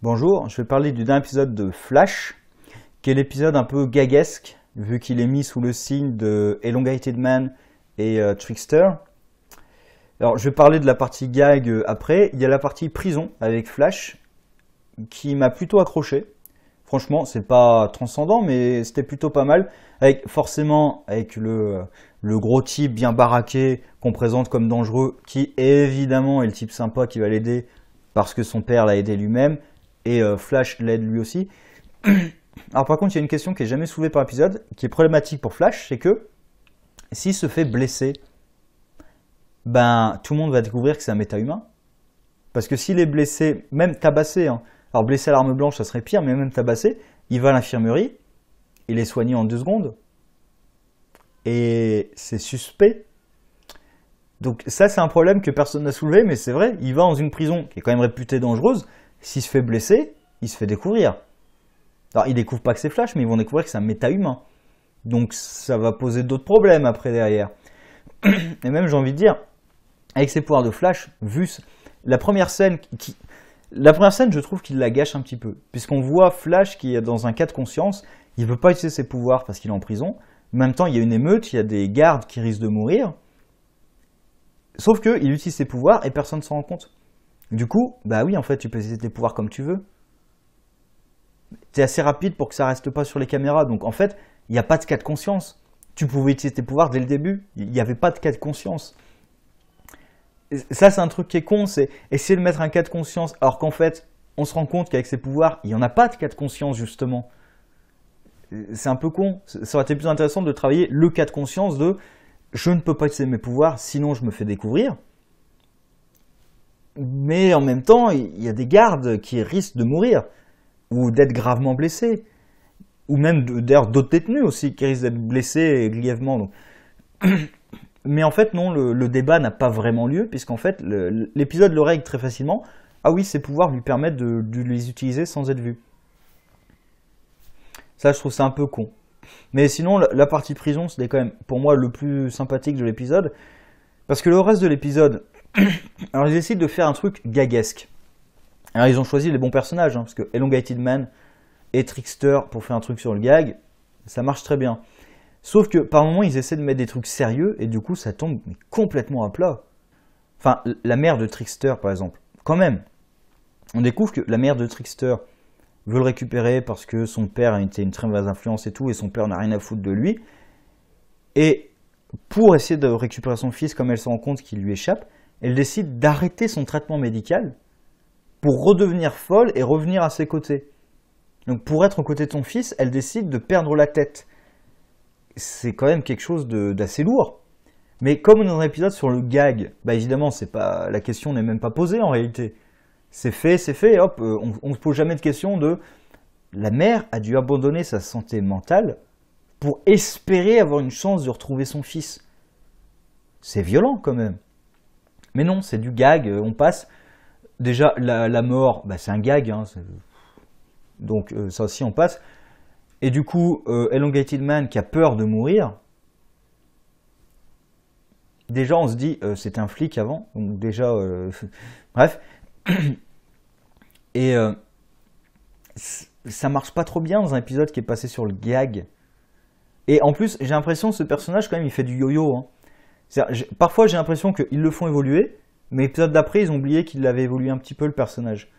Bonjour, je vais parler du dernier épisode de Flash, qui est l'épisode un peu gaguesque, vu qu'il est mis sous le signe de Elongated Man et Trickster. Alors, je vais parler de la partie gag après. Il y a la partie prison avec Flash, qui m'a plutôt accroché. Franchement, c'est pas transcendant, mais c'était plutôt pas mal. Forcément, avec le gros type bien baraqué, qu'on présente comme dangereux, qui évidemment est le type sympa qui va l'aider, parce que son père l'a aidé lui-même. Et Flash l'aide lui aussi. Alors par contre, il y a une question qui est jamais soulevée par l'épisode, qui est problématique pour Flash, c'est que s'il se fait blesser, ben tout le monde va découvrir que c'est un méta-humain. Parce que s'il est blessé, même tabassé, hein, alors blessé à l'arme blanche, ça serait pire, mais même tabassé, il va à l'infirmerie, il est soigné en 2 secondes, et c'est suspect. Donc ça, c'est un problème que personne n'a soulevé, mais c'est vrai, il va dans une prison qui est quand même réputée dangereuse. S'il se fait blesser, il se fait découvrir. Alors, ils découvrent pas que c'est Flash, mais ils vont découvrir que c'est un méta-humain. Donc, ça va poser d'autres problèmes après derrière. Et même, j'ai envie de dire, avec ses pouvoirs de Flash, vu la première scène, je trouve qu'il la gâche un petit peu. Puisqu'on voit Flash qui est dans un cas de conscience, il ne veut pas utiliser ses pouvoirs parce qu'il est en prison. En même temps, il y a une émeute, il y a des gardes qui risquent de mourir. Sauf qu'il utilise ses pouvoirs et personne ne s'en rend compte. Du coup, bah oui, en fait, tu peux utiliser tes pouvoirs comme tu veux. C'est assez rapide pour que ça reste pas sur les caméras. Donc, en fait, il n'y a pas de cas de conscience. Tu pouvais utiliser tes pouvoirs dès le début. Il n'y avait pas de cas de conscience. Ça, c'est un truc qui est con. C'est essayer de mettre un cas de conscience, alors qu'en fait, on se rend compte qu'avec ses pouvoirs, il n'y en a pas de cas de conscience, justement. C'est un peu con. Ça aurait été plus intéressant de travailler le cas de conscience de « je ne peux pas utiliser mes pouvoirs, sinon je me fais découvrir ». Mais en même temps, il y a des gardes qui risquent de mourir, ou d'être gravement blessés, ou même d'ailleurs d'autres détenus aussi qui risquent d'être blessés grièvement. Donc. Mais en fait, non, le débat n'a pas vraiment lieu, puisqu'en fait, l'épisode le règle très facilement. Ah oui, ses pouvoirs lui permettent de les utiliser sans être vu. Ça, je trouve ça un peu con. Mais sinon, la partie prison, c'était quand même, pour moi, le plus sympathique de l'épisode, parce que le reste de l'épisode... Alors ils décident de faire un truc gaguesque. Alors ils ont choisi les bons personnages, hein, parce que Elongated Man et Trickster pour faire un truc sur le gag, ça marche très bien. Sauf que par moments ils essaient de mettre des trucs sérieux et du coup ça tombe complètement à plat. Enfin, la mère de Trickster par exemple, quand même. On découvre que la mère de Trickster veut le récupérer parce que son père a été une très mauvaise influence et tout, et son père n'a rien à foutre de lui. Et pour essayer de récupérer son fils, comme elle se rend compte qu'il lui échappe, elle décide d'arrêter son traitement médical pour redevenir folle et revenir à ses côtés. Donc pour être aux côtés de son fils, elle décide de perdre la tête. C'est quand même quelque chose d'assez lourd. Mais comme on est dans un épisode sur le gag, bah évidemment, la question n'est même pas posée en réalité. C'est fait, hop, on ne se pose jamais de question de... La mère a dû abandonner sa santé mentale pour espérer avoir une chance de retrouver son fils. C'est violent quand même. Mais non, c'est du gag, on passe. Déjà, la mort, bah, c'est un gag, hein, donc ça aussi on passe. Et du coup, Elongated Man qui a peur de mourir, déjà on se dit, c'était un flic avant, donc déjà, bref. Et ça marche pas trop bien dans un épisode qui est passé sur le gag. Et en plus, j'ai l'impression que ce personnage, quand même, il fait du yo-yo, hein. Parfois j'ai l'impression qu'ils le font évoluer, mais l'épisode d'après ils ont oublié qu'il avait évolué un petit peu le personnage.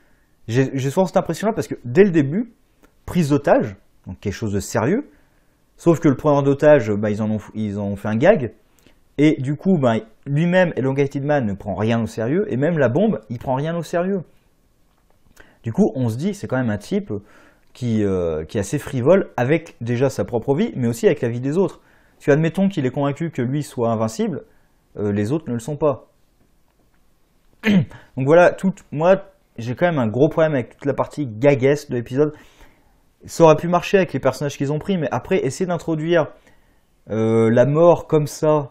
J'ai souvent cette impression là parce que dès le début, prise d'otage, donc quelque chose de sérieux, sauf que le preneur d'otage, bah, ils en ont fait un gag, et du coup bah, lui-même, Elongated Man ne prend rien au sérieux, et même la bombe, il prend rien au sérieux. Du coup on se dit c'est quand même un type qui est assez frivole avec déjà sa propre vie, mais aussi avec la vie des autres. Si admettons qu'il est convaincu que lui soit invincible, les autres ne le sont pas. Donc voilà, moi j'ai quand même un gros problème avec toute la partie gaguesque de l'épisode. Ça aurait pu marcher avec les personnages qu'ils ont pris, mais après essayer d'introduire la mort comme ça,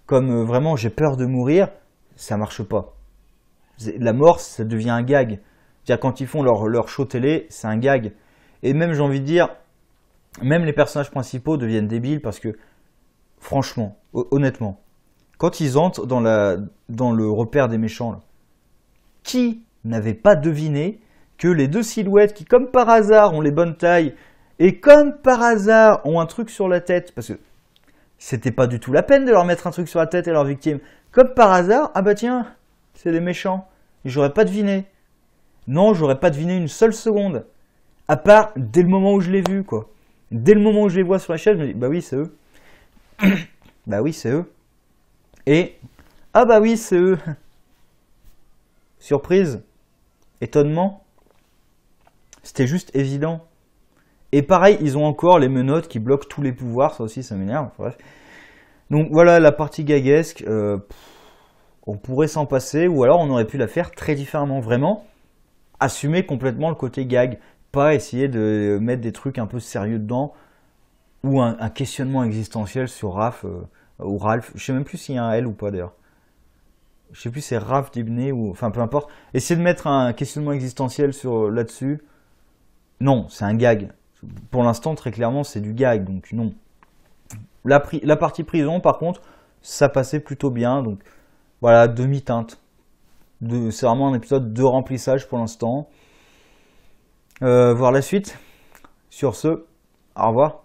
comme vraiment j'ai peur de mourir, ça marche pas. La mort, ça devient un gag. C'est-à-dire quand ils font leur show télé, c'est un gag. Et même j'ai envie de dire, même les personnages principaux deviennent débiles parce que franchement, honnêtement, quand ils entrent dans le repère des méchants, là, qui n'avait pas deviné que les deux silhouettes qui, comme par hasard, ont les bonnes tailles et comme par hasard ont un truc sur la tête, parce que c'était pas du tout la peine de leur mettre un truc sur la tête et leur victime. Comme par hasard, ah bah tiens, c'est des méchants. Et j'aurais pas deviné. Non, j'aurais pas deviné une seule seconde. À part dès le moment où je l'ai vu, quoi. Dès le moment où je les vois sur la chaise, je me dis, bah oui, c'est eux. Bah oui, c'est eux. Et, ah bah oui, c'est eux. Surprise. Étonnement. C'était juste évident. Et pareil, ils ont encore les menottes qui bloquent tous les pouvoirs, ça aussi ça m'énerve. Bref. Donc voilà la partie gaguesque, on pourrait s'en passer, ou alors on aurait pu la faire très différemment, vraiment assumer complètement le côté gag, pas essayer de mettre des trucs un peu sérieux dedans, ou un questionnement existentiel sur Raph ou Ralph, je sais même plus s'il y a un L ou pas d'ailleurs. Je sais plus si c'est Raph Dibney ou... Enfin peu importe, essayer de mettre un questionnement existentiel sur là-dessus, non, c'est un gag. Pour l'instant, très clairement, c'est du gag, donc non. La partie prison, par contre, ça passait plutôt bien, donc voilà, demi-teinte. C'est vraiment un épisode de remplissage pour l'instant. Voir la suite. Sur ce, au revoir.